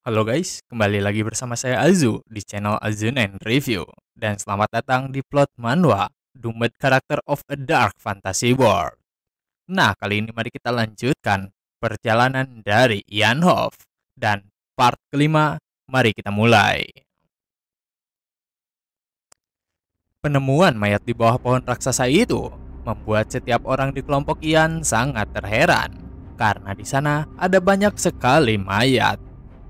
Halo guys, kembali lagi bersama saya Azu di channel Azunen Review. Dan selamat datang di plot manhwa Doomed Character of a Dark Fantasy World. Nah, kali ini mari kita lanjutkan perjalanan dari Ian Hof. Dan part kelima, mari kita mulai. Penemuan mayat di bawah pohon raksasa itu membuat setiap orang di kelompok Ian sangat terheran. Karena di sana ada banyak sekali mayat.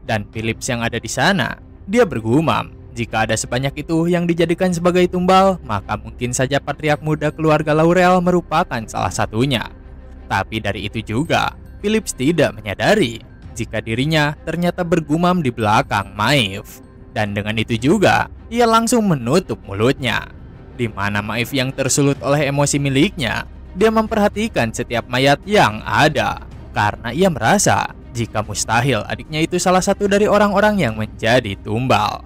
Dan Philips yang ada di sana, dia bergumam, jika ada sebanyak itu yang dijadikan sebagai tumbal, maka mungkin saja patriark muda keluarga Laurel merupakan salah satunya. Tapi dari itu juga, Philips tidak menyadari jika dirinya ternyata bergumam di belakang Maeve. Dan dengan itu juga, ia langsung menutup mulutnya. Di mana Maeve yang tersulut oleh emosi miliknya, dia memperhatikan setiap mayat yang ada. Karena ia merasa jika mustahil adiknya itu salah satu dari orang-orang yang menjadi tumbal.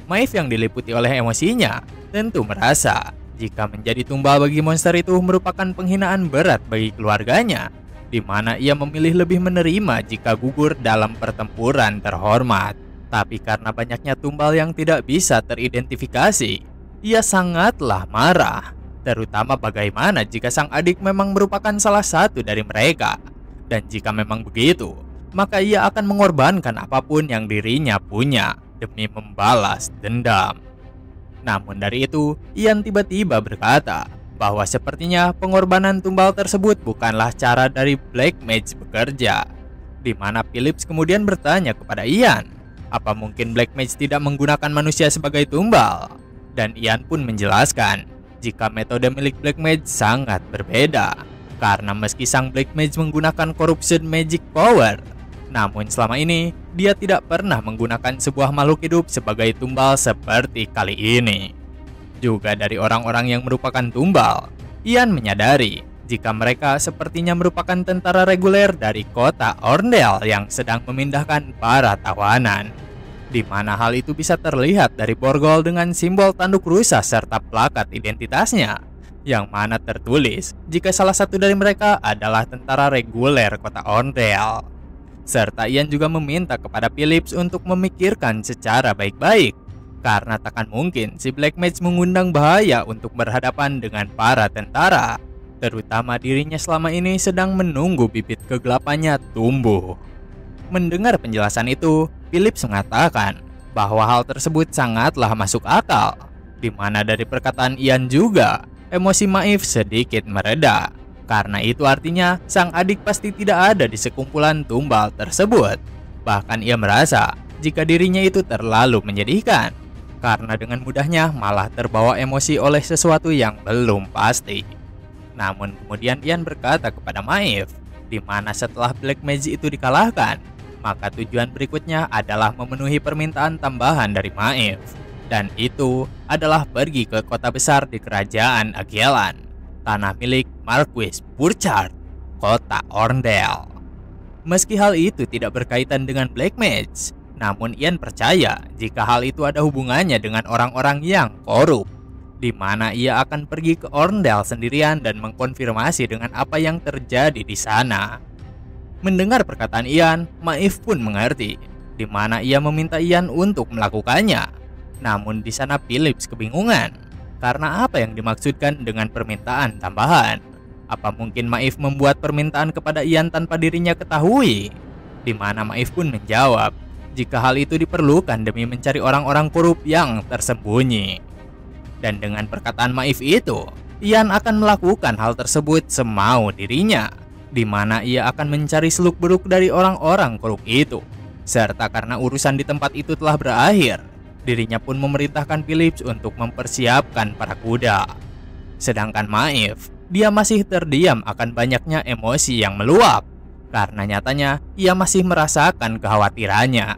Maeve yang diliputi oleh emosinya tentu merasa jika menjadi tumbal bagi monster itu merupakan penghinaan berat bagi keluarganya, di mana ia memilih lebih menerima jika gugur dalam pertempuran terhormat. Tapi karena banyaknya tumbal yang tidak bisa teridentifikasi, ia sangatlah marah, terutama bagaimana jika sang adik memang merupakan salah satu dari mereka. Dan jika memang begitu, maka ia akan mengorbankan apapun yang dirinya punya demi membalas dendam. Namun dari itu, Ian tiba-tiba berkata bahwa sepertinya pengorbanan tumbal tersebut bukanlah cara dari Black Mage bekerja. Di mana Philips kemudian bertanya kepada Ian, apa mungkin Black Mage tidak menggunakan manusia sebagai tumbal? Dan Ian pun menjelaskan jika metode milik Black Mage sangat berbeda. Karena meski sang Black Mage menggunakan Corruption Magic Power, namun selama ini dia tidak pernah menggunakan sebuah makhluk hidup sebagai tumbal seperti kali ini. Juga dari orang-orang yang merupakan tumbal, Ian menyadari jika mereka sepertinya merupakan tentara reguler dari kota Orndale yang sedang memindahkan para tawanan. Di mana hal itu bisa terlihat dari borgol dengan simbol tanduk rusa serta plakat identitasnya, yang mana tertulis jika salah satu dari mereka adalah tentara reguler kota Orndale. Serta Ian juga meminta kepada Philips untuk memikirkan secara baik-baik, karena takkan mungkin si Black Mage mengundang bahaya untuk berhadapan dengan para tentara, terutama dirinya selama ini sedang menunggu bibit kegelapannya tumbuh. Mendengar penjelasan itu, Philips mengatakan bahwa hal tersebut sangatlah masuk akal, di mana dari perkataan Ian juga emosi Maeve sedikit mereda. Karena itu artinya sang adik pasti tidak ada di sekumpulan tumbal tersebut. Bahkan ia merasa jika dirinya itu terlalu menyedihkan, karena dengan mudahnya malah terbawa emosi oleh sesuatu yang belum pasti. Namun kemudian Ian berkata kepada Maeve, di mana setelah Black Mage itu dikalahkan, maka tujuan berikutnya adalah memenuhi permintaan tambahan dari Maeve. Dan itu adalah pergi ke kota besar di kerajaan Agelan, tanah milik Marquis Burchard, kota Orndale. Meski hal itu tidak berkaitan dengan Black Mage, namun Ian percaya jika hal itu ada hubungannya dengan orang-orang yang korup, di mana ia akan pergi ke Orndale sendirian dan mengkonfirmasi dengan apa yang terjadi di sana. Mendengar perkataan Ian, Maeve pun mengerti, di mana ia meminta Ian untuk melakukannya. Namun di sana Philips kebingungan, karena apa yang dimaksudkan dengan permintaan tambahan? Apa mungkin Maeve membuat permintaan kepada Ian tanpa dirinya ketahui? Di mana Maeve pun menjawab, jika hal itu diperlukan demi mencari orang-orang korup yang tersembunyi. Dan dengan perkataan Maeve itu, Ian akan melakukan hal tersebut semau dirinya, di mana ia akan mencari seluk-beluk dari orang-orang korup itu. Serta karena urusan di tempat itu telah berakhir, dirinya pun memerintahkan Philips untuk mempersiapkan para kuda. Sedangkan Maeve, dia masih terdiam akan banyaknya emosi yang meluap, karena nyatanya ia masih merasakan kekhawatirannya.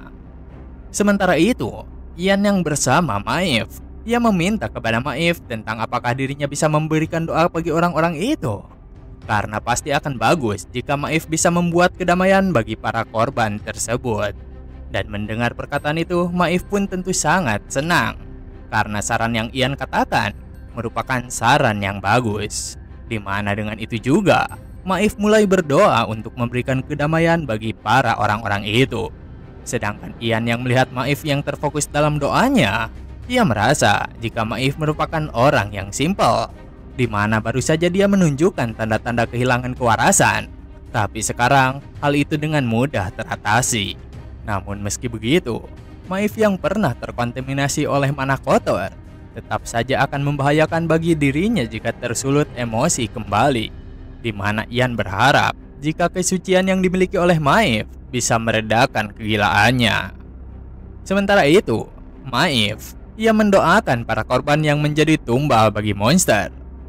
Sementara itu, Ian yang bersama Maeve, ia meminta kepada Maeve tentang apakah dirinya bisa memberikan doa bagi orang-orang itu. Karena pasti akan bagus jika Maeve bisa membuat kedamaian bagi para korban tersebut. Dan mendengar perkataan itu, Maeve pun tentu sangat senang, karena saran yang Ian katakan merupakan saran yang bagus. Di mana dengan itu juga, Maeve mulai berdoa untuk memberikan kedamaian bagi para orang-orang itu. Sedangkan Ian yang melihat Maeve yang terfokus dalam doanya, ia merasa jika Maeve merupakan orang yang simpel, di mana baru saja dia menunjukkan tanda-tanda kehilangan kewarasan. Tapi sekarang hal itu dengan mudah teratasi. Namun meski begitu, Maeve yang pernah terkontaminasi oleh mana kotor tetap saja akan membahayakan bagi dirinya jika tersulut emosi kembali, di mana Ian berharap jika kesucian yang dimiliki oleh Maeve bisa meredakan kegilaannya. Sementara itu, Maeve ia mendoakan para korban yang menjadi tumbal bagi monster,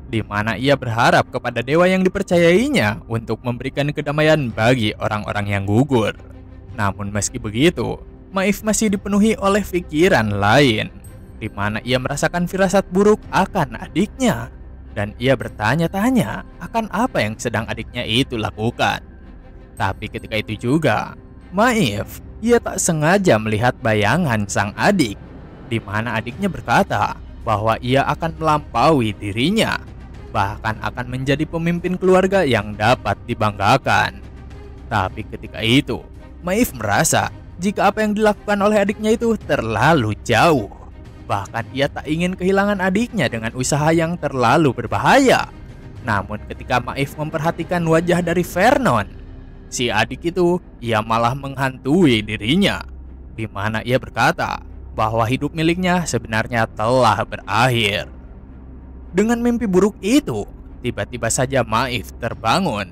di mana ia berharap kepada dewa yang dipercayainya untuk memberikan kedamaian bagi orang-orang yang gugur. Namun meski begitu, Maeve masih dipenuhi oleh pikiran lain, di mana ia merasakan firasat buruk akan adiknya. Dan ia bertanya-tanya akan apa yang sedang adiknya itu lakukan. Tapi ketika itu juga, Maeve ia tak sengaja melihat bayangan sang adik, di mana adiknya berkata bahwa ia akan melampaui dirinya, bahkan akan menjadi pemimpin keluarga yang dapat dibanggakan. Tapi ketika itu, Maeve merasa jika apa yang dilakukan oleh adiknya itu terlalu jauh. Bahkan ia tak ingin kehilangan adiknya dengan usaha yang terlalu berbahaya. Namun ketika Maeve memperhatikan wajah dari Vernon, si adik itu ia malah menghantui dirinya, di mana ia berkata bahwa hidup miliknya sebenarnya telah berakhir. Dengan mimpi buruk itu, tiba-tiba saja Maeve terbangun.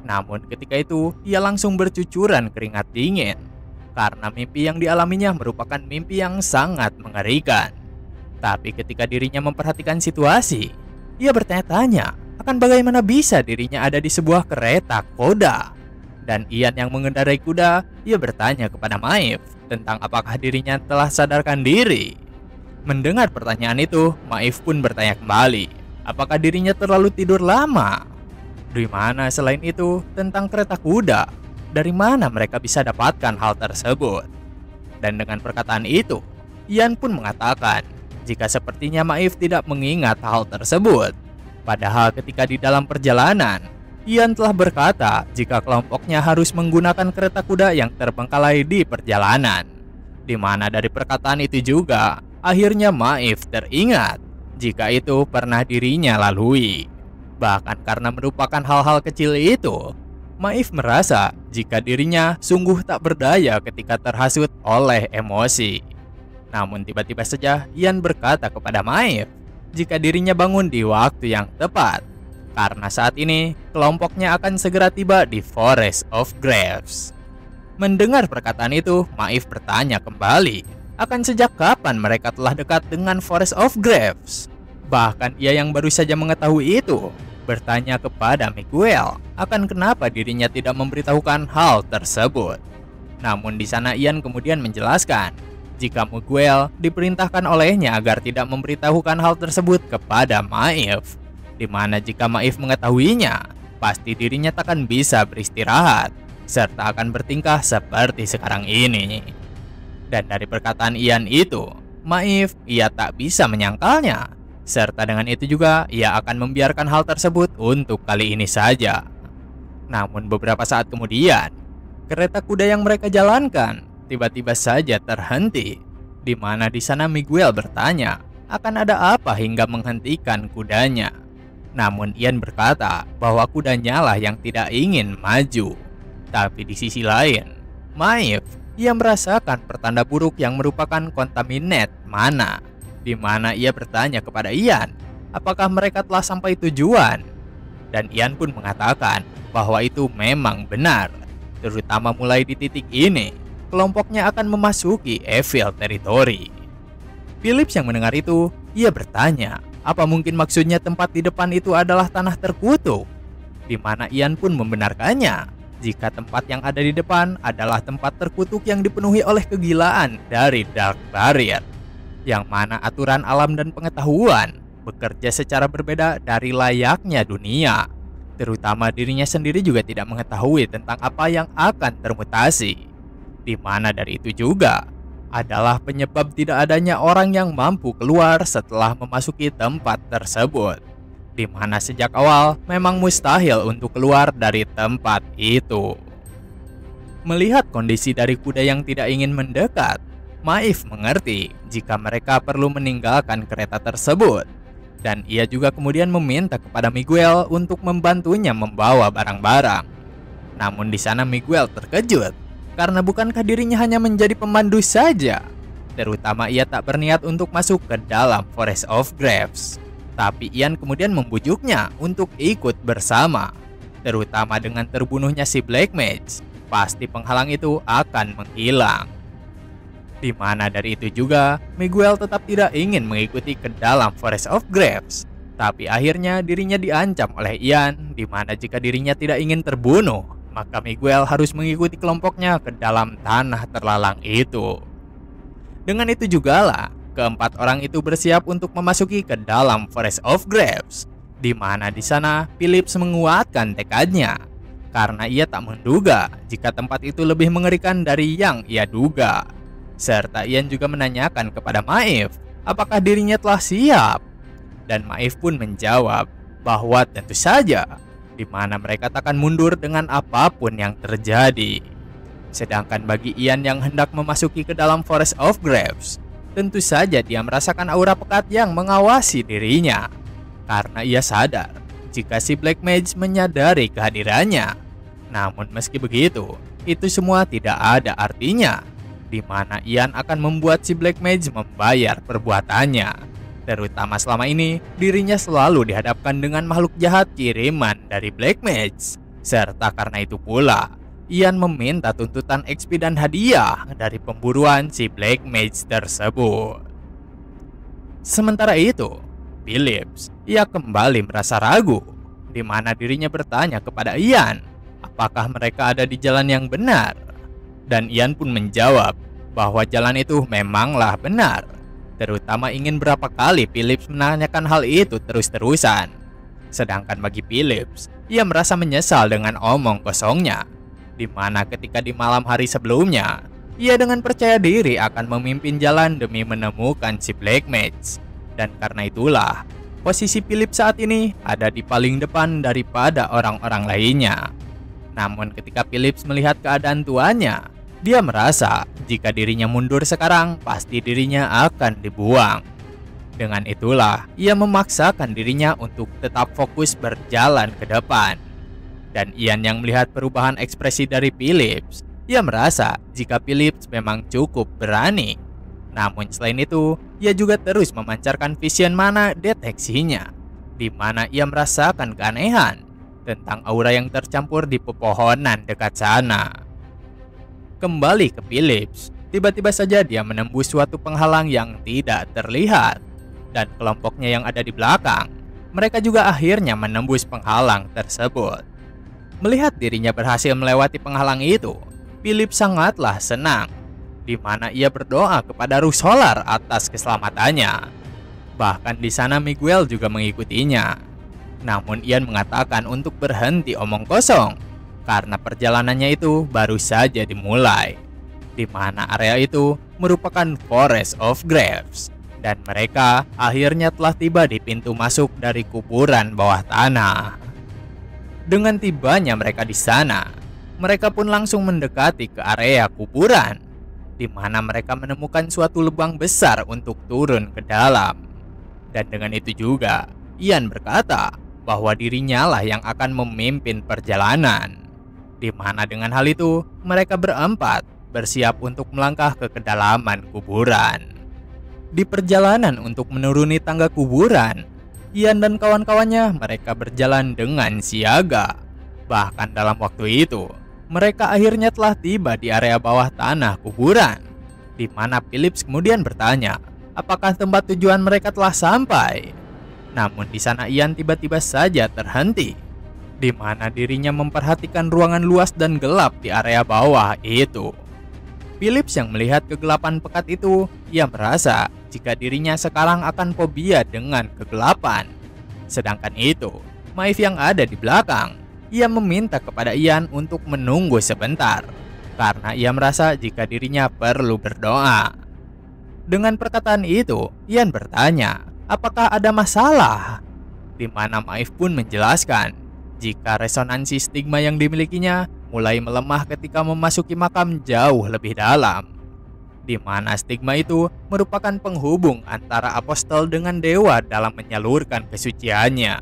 Namun ketika itu ia langsung bercucuran keringat dingin, karena mimpi yang dialaminya merupakan mimpi yang sangat mengerikan. Tapi ketika dirinya memperhatikan situasi, ia bertanya-tanya akan bagaimana bisa dirinya ada di sebuah kereta kuda. Dan Ian yang mengendarai kuda, ia bertanya kepada Maeve tentang apakah dirinya telah sadarkan diri. Mendengar pertanyaan itu, Maeve pun bertanya kembali, apakah dirinya terlalu tidur lama? Di mana selain itu tentang kereta kuda, dari mana mereka bisa dapatkan hal tersebut? Dan dengan perkataan itu, Ian pun mengatakan jika sepertinya Maeve tidak mengingat hal tersebut. Padahal ketika di dalam perjalanan, Ian telah berkata jika kelompoknya harus menggunakan kereta kuda yang terbengkalai di perjalanan. Di mana dari perkataan itu juga, akhirnya Maeve teringat jika itu pernah dirinya lalui. Bahkan karena merupakan hal-hal kecil itu, Maeve merasa jika dirinya sungguh tak berdaya ketika terhasut oleh emosi. Namun tiba-tiba saja Ian berkata kepada Maeve jika dirinya bangun di waktu yang tepat, karena saat ini kelompoknya akan segera tiba di Forest of Graves. Mendengar perkataan itu, Maeve bertanya kembali akan sejak kapan mereka telah dekat dengan Forest of Graves. Bahkan ia yang baru saja mengetahui itu bertanya kepada Miguel akan kenapa dirinya tidak memberitahukan hal tersebut. Namun di sana Ian kemudian menjelaskan jika Miguel diperintahkan olehnya agar tidak memberitahukan hal tersebut kepada Maeve, di mana jika Maeve mengetahuinya, pasti dirinya takkan bisa beristirahat serta akan bertingkah seperti sekarang ini. Dan dari perkataan Ian itu, Maeve ia tak bisa menyangkalnya. Serta dengan itu juga ia akan membiarkan hal tersebut untuk kali ini saja. Namun beberapa saat kemudian, kereta kuda yang mereka jalankan tiba-tiba saja terhenti, di mana di sana Miguel bertanya akan ada apa hingga menghentikan kudanya. Namun Ian berkata bahwa kudanya lah yang tidak ingin maju. Tapi di sisi lain, Maeve ia merasakan pertanda buruk yang merupakan contaminate mana, di mana ia bertanya kepada Ian apakah mereka telah sampai tujuan. Dan Ian pun mengatakan bahwa itu memang benar, terutama mulai di titik ini kelompoknya akan memasuki Evil Territory. Phillips yang mendengar itu, ia bertanya apa mungkin maksudnya tempat di depan itu adalah tanah terkutuk, di mana Ian pun membenarkannya jika tempat yang ada di depan adalah tempat terkutuk yang dipenuhi oleh kegilaan dari Dark Barrier, yang mana aturan alam dan pengetahuan bekerja secara berbeda dari layaknya dunia. Terutama dirinya sendiri juga tidak mengetahui tentang apa yang akan termutasi, di mana dari itu juga adalah penyebab tidak adanya orang yang mampu keluar setelah memasuki tempat tersebut, di mana sejak awal memang mustahil untuk keluar dari tempat itu. Melihat kondisi dari kuda yang tidak ingin mendekat, Maif mengerti jika mereka perlu meninggalkan kereta tersebut. Dan ia juga kemudian meminta kepada Miguel untuk membantunya membawa barang-barang. Namun di sana Miguel terkejut, karena bukankah dirinya hanya menjadi pemandu saja? Terutama ia tak berniat untuk masuk ke dalam Forest of Graves. Tapi Ian kemudian membujuknya untuk ikut bersama. Terutama dengan terbunuhnya si Black Mage, pasti penghalang itu akan menghilang. Di mana dari itu juga, Miguel tetap tidak ingin mengikuti ke dalam Forest of Graves. Tapi akhirnya dirinya diancam oleh Ian, di mana jika dirinya tidak ingin terbunuh, maka Miguel harus mengikuti kelompoknya ke dalam tanah terlalang itu. Dengan itu jugalah, keempat orang itu bersiap untuk memasuki ke dalam Forest of Graves, di mana di sana Phillips menguatkan tekadnya, karena ia tak menduga jika tempat itu lebih mengerikan dari yang ia duga. Serta Ian juga menanyakan kepada Maif apakah dirinya telah siap. Dan Maif pun menjawab bahwa tentu saja, di mana mereka takkan mundur dengan apapun yang terjadi. Sedangkan bagi Ian yang hendak memasuki ke dalam Forest of Graves, tentu saja dia merasakan aura pekat yang mengawasi dirinya. Karena ia sadar jika si Black Mage menyadari kehadirannya. Namun meski begitu, itu semua tidak ada artinya, di mana Ian akan membuat si Black Mage membayar perbuatannya. Terutama selama ini, dirinya selalu dihadapkan dengan makhluk jahat kiriman dari Black Mage. Serta karena itu pula, Ian meminta tuntutan XP dan hadiah dari pemburuan si Black Mage tersebut. Sementara itu, Phillips, ia kembali merasa ragu, di mana dirinya bertanya kepada Ian, apakah mereka ada di jalan yang benar? Dan Ian pun menjawab bahwa jalan itu memanglah benar. Terutama ingin berapa kali Phillips menanyakan hal itu terus-terusan. Sedangkan bagi Phillips, ia merasa menyesal dengan omong kosongnya, di mana ketika di malam hari sebelumnya, ia dengan percaya diri akan memimpin jalan demi menemukan si Black Mage. Dan karena itulah, posisi Phillips saat ini ada di paling depan daripada orang-orang lainnya. Namun ketika Phillips melihat keadaan tuannya, dia merasa jika dirinya mundur sekarang, pasti dirinya akan dibuang. Dengan itulah, ia memaksakan dirinya untuk tetap fokus berjalan ke depan. Dan Ian yang melihat perubahan ekspresi dari Phillips, ia merasa jika Phillips memang cukup berani. Namun selain itu, ia juga terus memancarkan vision mana deteksinya, di mana ia merasakan keanehan tentang aura yang tercampur di pepohonan dekat sana. Kembali ke Phillips, tiba-tiba saja dia menembus suatu penghalang yang tidak terlihat. Dan kelompoknya yang ada di belakang, mereka juga akhirnya menembus penghalang tersebut. Melihat dirinya berhasil melewati penghalang itu, Phillips sangatlah senang, di mana ia berdoa kepada Ruh Solar atas keselamatannya. Bahkan di sana Miguel juga mengikutinya. Namun Ian mengatakan untuk berhenti omong kosong, karena perjalanannya itu baru saja dimulai, di mana area itu merupakan Forest of Graves. Dan mereka akhirnya telah tiba di pintu masuk dari kuburan bawah tanah. Dengan tibanya mereka di sana, mereka pun langsung mendekati ke area kuburan, di mana mereka menemukan suatu lubang besar untuk turun ke dalam. Dan dengan itu juga, Ian berkata bahwa dirinya lah yang akan memimpin perjalanan. Di mana dengan hal itu, mereka berempat bersiap untuk melangkah ke kedalaman kuburan. Di perjalanan untuk menuruni tangga kuburan, Ian dan kawan-kawannya mereka berjalan dengan siaga. Bahkan dalam waktu itu, mereka akhirnya telah tiba di area bawah tanah kuburan, di mana Phillips kemudian bertanya, apakah tempat tujuan mereka telah sampai? Namun di sana Ian tiba-tiba saja terhenti, di mana dirinya memperhatikan ruangan luas dan gelap di area bawah itu. Phillips yang melihat kegelapan pekat itu, ia merasa jika dirinya sekarang akan fobia dengan kegelapan. Sedangkan itu, Maeve yang ada di belakang, ia meminta kepada Ian untuk menunggu sebentar, karena ia merasa jika dirinya perlu berdoa. Dengan perkataan itu, Ian bertanya, apakah ada masalah? Di mana Maeve pun menjelaskan, jika resonansi stigma yang dimilikinya mulai melemah ketika memasuki makam jauh lebih dalam, di mana stigma itu merupakan penghubung antara apostel dengan dewa dalam menyalurkan kesuciannya.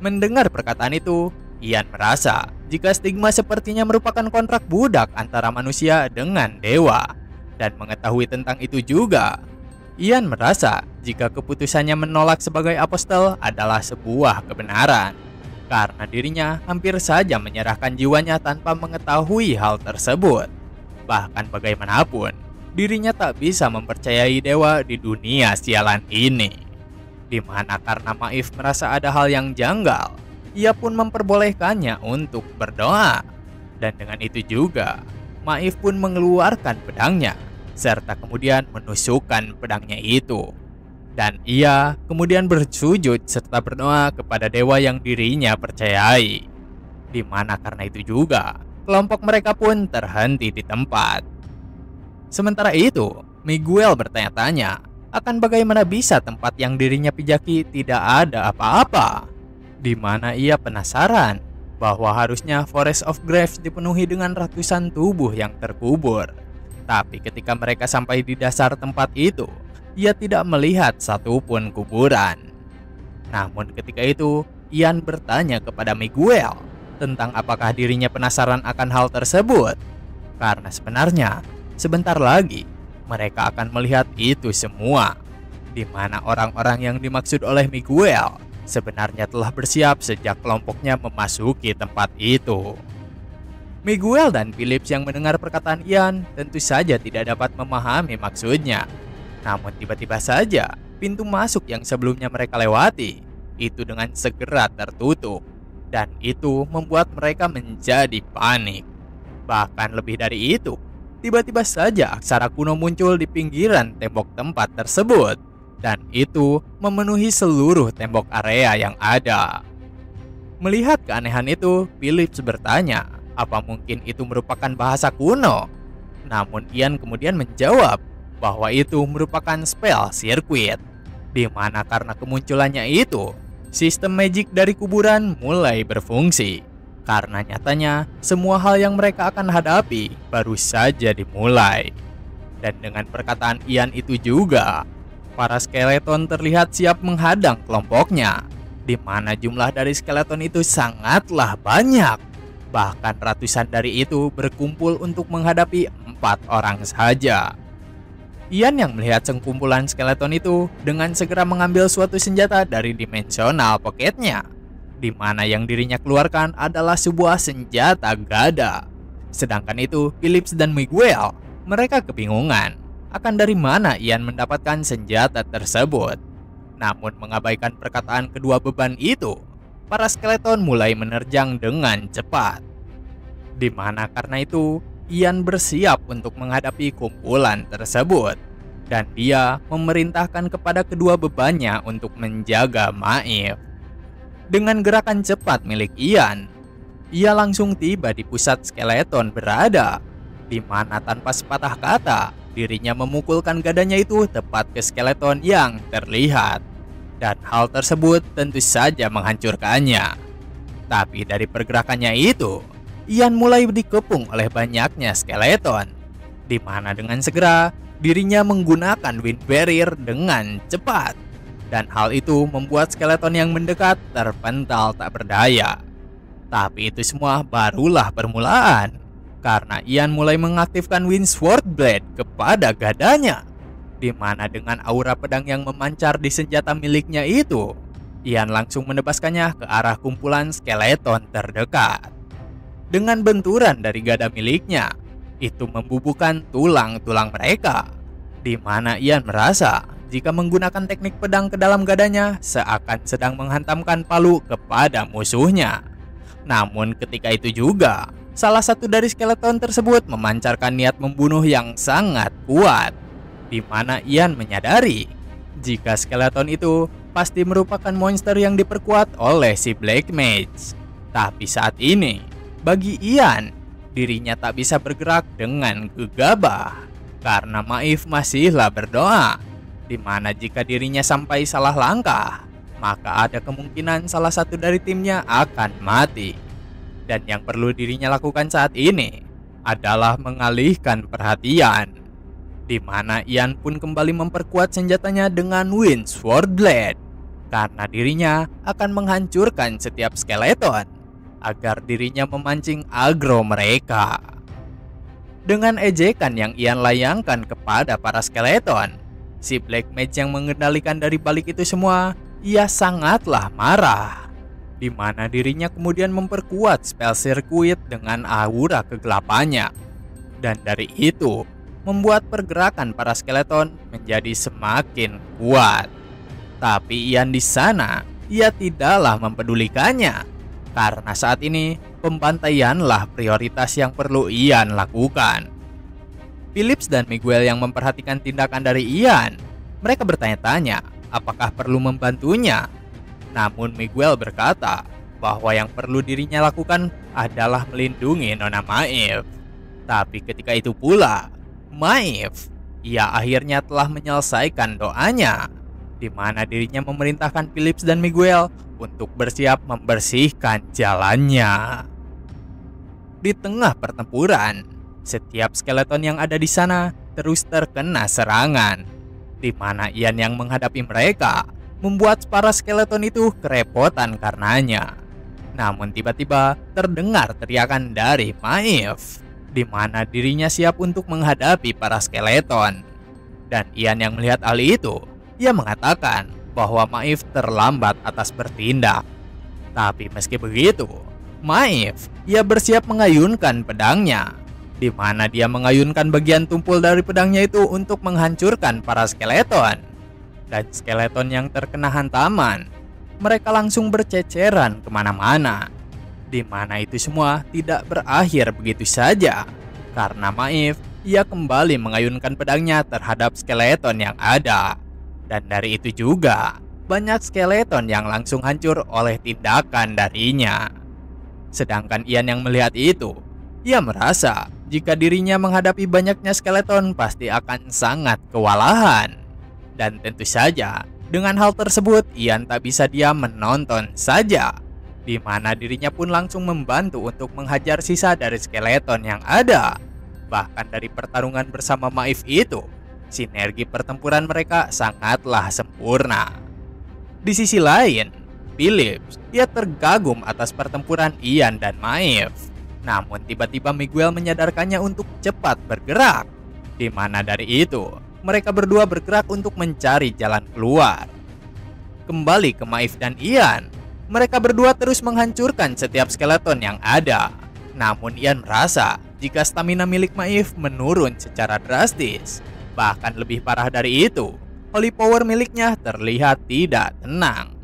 Mendengar perkataan itu, Ian merasa jika stigma sepertinya merupakan kontrak budak antara manusia dengan dewa. Dan mengetahui tentang itu juga, Ian merasa jika keputusannya menolak sebagai apostel adalah sebuah kebenaran, karena dirinya hampir saja menyerahkan jiwanya tanpa mengetahui hal tersebut. Bahkan bagaimanapun, dirinya tak bisa mempercayai dewa di dunia sialan ini. Di mana karena Maif merasa ada hal yang janggal, ia pun memperbolehkannya untuk berdoa. Dan dengan itu juga, Maif pun mengeluarkan pedangnya, serta kemudian menusukkan pedangnya itu. Dan ia kemudian bersujud serta berdoa kepada dewa yang dirinya percayai. Di mana karena itu juga, kelompok mereka pun terhenti di tempat. Sementara itu, Miguel bertanya-tanya akan bagaimana bisa tempat yang dirinya pijaki tidak ada apa-apa. Di mana ia penasaran bahwa harusnya Forest of Graves dipenuhi dengan ratusan tubuh yang terkubur. Tapi ketika mereka sampai di dasar tempat itu, ia tidak melihat satupun kuburan. Namun ketika itu, Ian bertanya kepada Miguel tentang apakah dirinya penasaran akan hal tersebut. Karena sebenarnya, sebentar lagi, mereka akan melihat itu semua. Di mana orang-orang yang dimaksud oleh Miguel sebenarnya telah bersiap sejak kelompoknya memasuki tempat itu. Miguel dan Phillips yang mendengar perkataan Ian tentu saja tidak dapat memahami maksudnya. Namun tiba-tiba saja pintu masuk yang sebelumnya mereka lewati itu dengan segera tertutup, dan itu membuat mereka menjadi panik. Bahkan lebih dari itu, tiba-tiba saja aksara kuno muncul di pinggiran tembok tempat tersebut, dan itu memenuhi seluruh tembok area yang ada. Melihat keanehan itu, Phillips bertanya, apa mungkin itu merupakan bahasa kuno? Namun Ian kemudian menjawab bahwa itu merupakan spell sirkuit, di mana karena kemunculannya itu, sistem magic dari kuburan mulai berfungsi. Karena nyatanya, semua hal yang mereka akan hadapi baru saja dimulai. Dan dengan perkataan Ian itu juga, para skeleton terlihat siap menghadang kelompoknya, di mana jumlah dari skeleton itu sangatlah banyak. Bahkan ratusan dari itu berkumpul untuk menghadapi 4 orang saja. Ian yang melihat sekumpulan skeleton itu dengan segera mengambil suatu senjata dari dimensional pocketnya, di mana yang dirinya keluarkan adalah sebuah senjata gada. Sedangkan itu Phillips dan Miguel, mereka kebingungan akan dari mana Ian mendapatkan senjata tersebut. Namun mengabaikan perkataan kedua beban itu, para skeleton mulai menerjang dengan cepat. Di mana karena itu, Ian bersiap untuk menghadapi kumpulan tersebut. Dan dia memerintahkan kepada kedua bebannya untuk menjaga Maif. Dengan gerakan cepat milik Ian, ia langsung tiba di pusat skeleton berada. Di mana tanpa sepatah kata, dirinya memukulkan gadanya itu tepat ke skeleton yang terlihat. Dan hal tersebut tentu saja menghancurkannya. Tapi dari pergerakannya itu, Ian mulai dikepung oleh banyaknya skeleton, di mana dengan segera dirinya menggunakan wind barrier dengan cepat. Dan hal itu membuat skeleton yang mendekat terpental tak berdaya. Tapi itu semua barulah permulaan, karena Ian mulai mengaktifkan wind sword blade kepada gadanya, di mana dengan aura pedang yang memancar di senjata miliknya itu, Ian langsung menebaskannya ke arah kumpulan skeleton terdekat. Dengan benturan dari gada miliknya, itu membubuhkan tulang-tulang mereka, di mana Ian merasa jika menggunakan teknik pedang ke dalam gadanya seakan sedang menghantamkan palu kepada musuhnya. Namun ketika itu juga, salah satu dari skeleton tersebut memancarkan niat membunuh yang sangat kuat, di mana Ian menyadari jika skeleton itu pasti merupakan monster yang diperkuat oleh si Black Mage. Tapi saat ini, bagi Ian, dirinya tak bisa bergerak dengan gegabah karena Maif masihlah berdoa, di mana jika dirinya sampai salah langkah, maka ada kemungkinan salah satu dari timnya akan mati. Dan yang perlu dirinya lakukan saat ini adalah mengalihkan perhatian, di mana Ian pun kembali memperkuat senjatanya dengan Wind Sword Blade, karena dirinya akan menghancurkan setiap skeleton agar dirinya memancing agro mereka. Dengan ejekan yang Ian layangkan kepada para skeleton, si Black Mage yang mengendalikan dari balik itu semua, ia sangatlah marah, di mana dirinya kemudian memperkuat spell circuit dengan aura kegelapannya. Dan dari itu membuat pergerakan para skeleton menjadi semakin kuat. Tapi Ian di sana, ia tidaklah mempedulikannya, karena saat ini pembantaianlah prioritas yang perlu Ian lakukan. Philips dan Miguel yang memperhatikan tindakan dari Ian, mereka bertanya-tanya apakah perlu membantunya. Namun Miguel berkata bahwa yang perlu dirinya lakukan adalah melindungi Nona Maeve. Tapi ketika itu pula, Maeve, ia akhirnya telah menyelesaikan doanya, di mana dirinya memerintahkan Philips dan Miguel untuk bersiap membersihkan jalannya. Di tengah pertempuran, setiap skeleton yang ada di sana terus terkena serangan, di mana Ian yang menghadapi mereka membuat para skeleton itu kerepotan karenanya. Namun tiba-tiba terdengar teriakan dari Maeve, di mana dirinya siap untuk menghadapi para skeleton. Dan Ian yang melihat hal itu, ia mengatakan bahwa Maeve terlambat atas bertindak. Tapi meski begitu, Maeve, ia bersiap mengayunkan pedangnya, di mana dia mengayunkan bagian tumpul dari pedangnya itu untuk menghancurkan para skeleton. Dan skeleton yang terkena hantaman, mereka langsung berceceran kemana-mana, di mana itu semua tidak berakhir begitu saja, karena Maeve, ia kembali mengayunkan pedangnya terhadap skeleton yang ada. Dan dari itu juga, banyak skeleton yang langsung hancur oleh tindakan darinya. Sedangkan Ian yang melihat itu, ia merasa jika dirinya menghadapi banyaknya skeleton pasti akan sangat kewalahan. Dan tentu saja, dengan hal tersebut Ian tak bisa diam menonton saja, di mana dirinya pun langsung membantu untuk menghajar sisa dari skeleton yang ada. Bahkan dari pertarungan bersama Maeve itu, sinergi pertempuran mereka sangatlah sempurna. Di sisi lain, Philips, ia tergagum atas pertempuran Ian dan Maeve. Namun tiba-tiba Miguel menyadarkannya untuk cepat bergerak, di mana dari itu mereka berdua bergerak untuk mencari jalan keluar. Kembali ke Maeve dan Ian, mereka berdua terus menghancurkan setiap skeleton yang ada. Namun Ian merasa jika stamina milik Maeve menurun secara drastis. Bahkan lebih parah dari itu, holy power miliknya terlihat tidak tenang,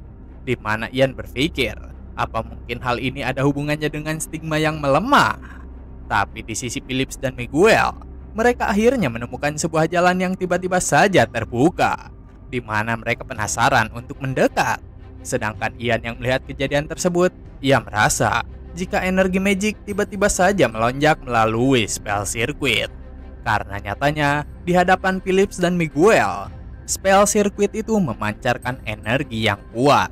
di mana Ian berpikir, apa mungkin hal ini ada hubungannya dengan stigma yang melemah? Tapi di sisi Philips dan Miguel, mereka akhirnya menemukan sebuah jalan yang tiba-tiba saja terbuka, di mana mereka penasaran untuk mendekat. Sedangkan Ian yang melihat kejadian tersebut, ia merasa jika energi magic tiba-tiba saja melonjak melalui spell circuit. Karena nyatanya, di hadapan Philips dan Miguel, spell circuit itu memancarkan energi yang kuat.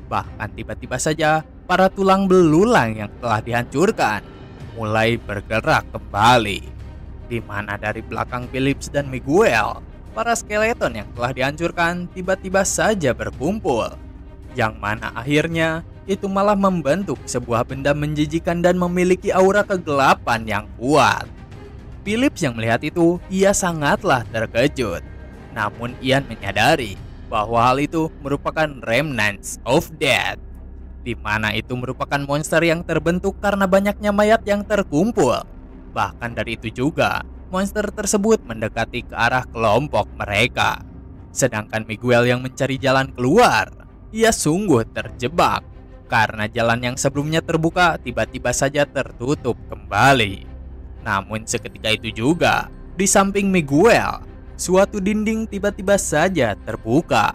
Bahkan tiba-tiba saja, para tulang belulang yang telah dihancurkan mulai bergerak kembali. Di mana dari belakang Philips dan Miguel, para skeleton yang telah dihancurkan tiba-tiba saja berkumpul. Yang mana akhirnya, itu malah membentuk sebuah benda menjijikan dan memiliki aura kegelapan yang kuat. Philips yang melihat itu, ia sangatlah terkejut. Namun Ian menyadari bahwa hal itu merupakan remnants of death, di mana itu merupakan monster yang terbentuk karena banyaknya mayat yang terkumpul. Bahkan dari itu juga, monster tersebut mendekati ke arah kelompok mereka. Sedangkan Miguel yang mencari jalan keluar, ia sungguh terjebak, karena jalan yang sebelumnya terbuka tiba-tiba saja tertutup kembali. Namun seketika itu juga, di samping Miguel, suatu dinding tiba-tiba saja terbuka,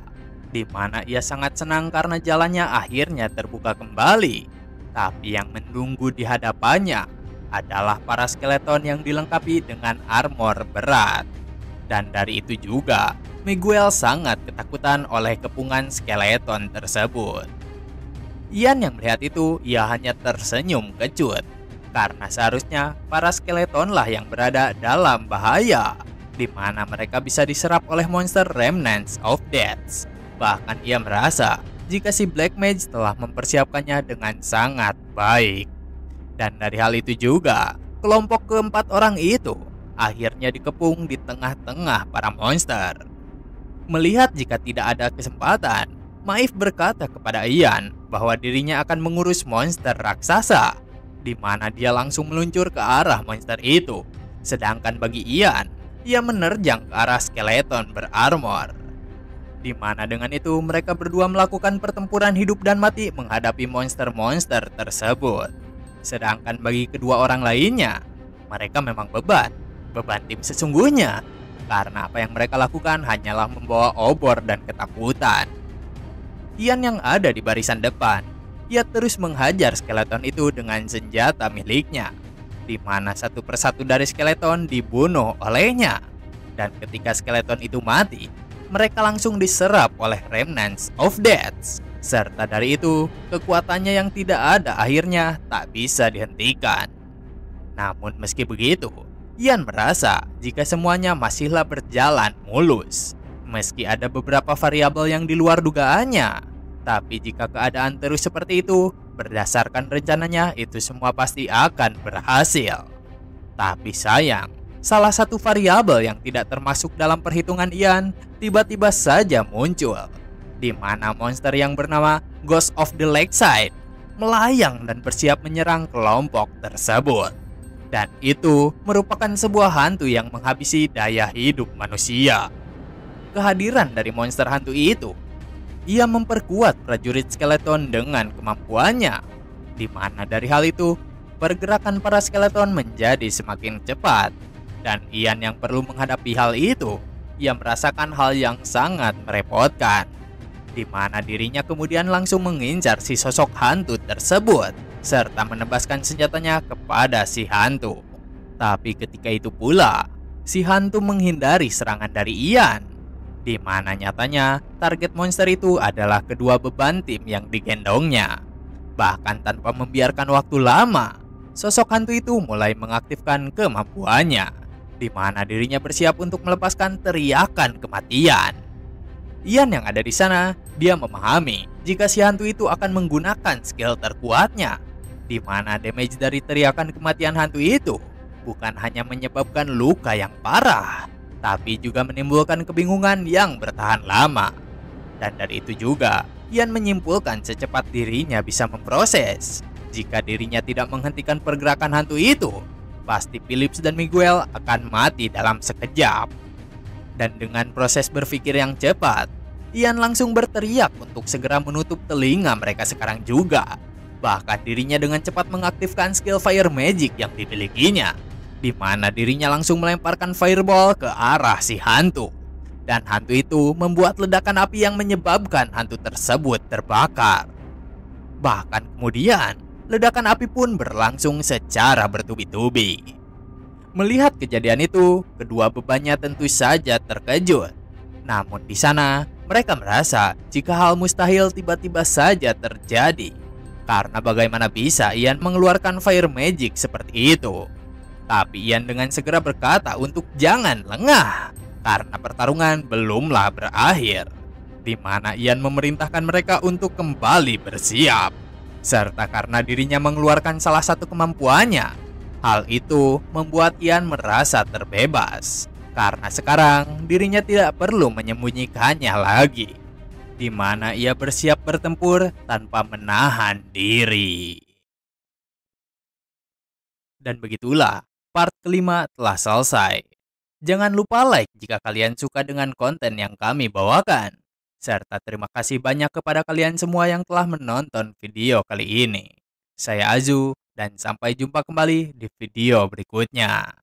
di mana ia sangat senang karena jalannya akhirnya terbuka kembali. Tapi yang menunggu di hadapannya adalah para skeleton yang dilengkapi dengan armor berat. Dan dari itu juga, Miguel sangat ketakutan oleh kepungan skeleton tersebut. Ian yang melihat itu, ia hanya tersenyum kecut. Karena seharusnya para skeletonlah yang berada dalam bahaya, di mana mereka bisa diserap oleh monster Remnants of Death. Bahkan ia merasa jika si Black Mage telah mempersiapkannya dengan sangat baik. Dan dari hal itu juga, kelompok keempat orang itu akhirnya dikepung di tengah-tengah para monster. Melihat jika tidak ada kesempatan, Maif berkata kepada Ian bahwa dirinya akan mengurus monster raksasa, di mana dia langsung meluncur ke arah monster itu. Sedangkan bagi Ian, ia menerjang ke arah skeleton berarmor. Di mana dengan itu mereka berdua melakukan pertempuran hidup dan mati menghadapi monster-monster tersebut. Sedangkan bagi kedua orang lainnya, mereka memang beban tim sesungguhnya. Karena apa yang mereka lakukan hanyalah membawa obor dan ketakutan. Ian yang ada di barisan depan, ia terus menghajar skeleton itu dengan senjata miliknya, di mana satu persatu dari skeleton dibunuh olehnya. Dan ketika skeleton itu mati, mereka langsung diserap oleh Remnants of Death. Serta dari itu, kekuatannya yang tidak ada akhirnya tak bisa dihentikan. Namun meski begitu, Ian merasa jika semuanya masihlah berjalan mulus. Meski ada beberapa variabel yang di luar dugaannya, tapi jika keadaan terus seperti itu, berdasarkan rencananya itu semua pasti akan berhasil. Tapi sayang, salah satu variabel yang tidak termasuk dalam perhitungan Ian tiba-tiba saja muncul, di mana monster yang bernama Ghost of the Lakeside melayang dan bersiap menyerang kelompok tersebut. Dan itu merupakan sebuah hantu yang menghabisi daya hidup manusia. Kehadiran dari monster hantu itu, ia memperkuat prajurit skeleton dengan kemampuannya, di mana dari hal itu, pergerakan para skeleton menjadi semakin cepat. Dan Ian yang perlu menghadapi hal itu, ia merasakan hal yang sangat merepotkan, di mana dirinya kemudian langsung mengincar si sosok hantu tersebut, serta menebaskan senjatanya kepada si hantu. Tapi ketika itu pula, si hantu menghindari serangan dari Ian, di mana nyatanya target monster itu adalah kedua beban tim yang digendongnya. Bahkan tanpa membiarkan waktu lama, sosok hantu itu mulai mengaktifkan kemampuannya, di mana dirinya bersiap untuk melepaskan teriakan kematian. Ian yang ada di sana, dia memahami jika si hantu itu akan menggunakan skill terkuatnya, di mana damage dari teriakan kematian hantu itu bukan hanya menyebabkan luka yang parah, tapi juga menimbulkan kebingungan yang bertahan lama. Dan dari itu juga, Ian menyimpulkan secepat dirinya bisa memproses. Jika dirinya tidak menghentikan pergerakan hantu itu, pasti Phillips dan Miguel akan mati dalam sekejap. Dan dengan proses berpikir yang cepat, Ian langsung berteriak untuk segera menutup telinga mereka sekarang juga. Bahkan dirinya dengan cepat mengaktifkan skill fire magic yang dimilikinya, di mana dirinya langsung melemparkan fireball ke arah si hantu. Dan hantu itu membuat ledakan api yang menyebabkan hantu tersebut terbakar. Bahkan kemudian, ledakan api pun berlangsung secara bertubi-tubi. Melihat kejadian itu, kedua bebannya tentu saja terkejut. Namun di sana, mereka merasa jika hal mustahil tiba-tiba saja terjadi. Karena bagaimana bisa Ian mengeluarkan fire magic seperti itu? Tapi Ian dengan segera berkata untuk jangan lengah, karena pertarungan belumlah berakhir. Di mana Ian memerintahkan mereka untuk kembali bersiap. Serta karena dirinya mengeluarkan salah satu kemampuannya, hal itu membuat Ian merasa terbebas. Karena sekarang dirinya tidak perlu menyembunyikannya lagi, di mana ia bersiap bertempur tanpa menahan diri. Dan begitulah, part kelima telah selesai. Jangan lupa like jika kalian suka dengan konten yang kami bawakan. Serta terima kasih banyak kepada kalian semua yang telah menonton video kali ini. Saya Azu, dan sampai jumpa kembali di video berikutnya.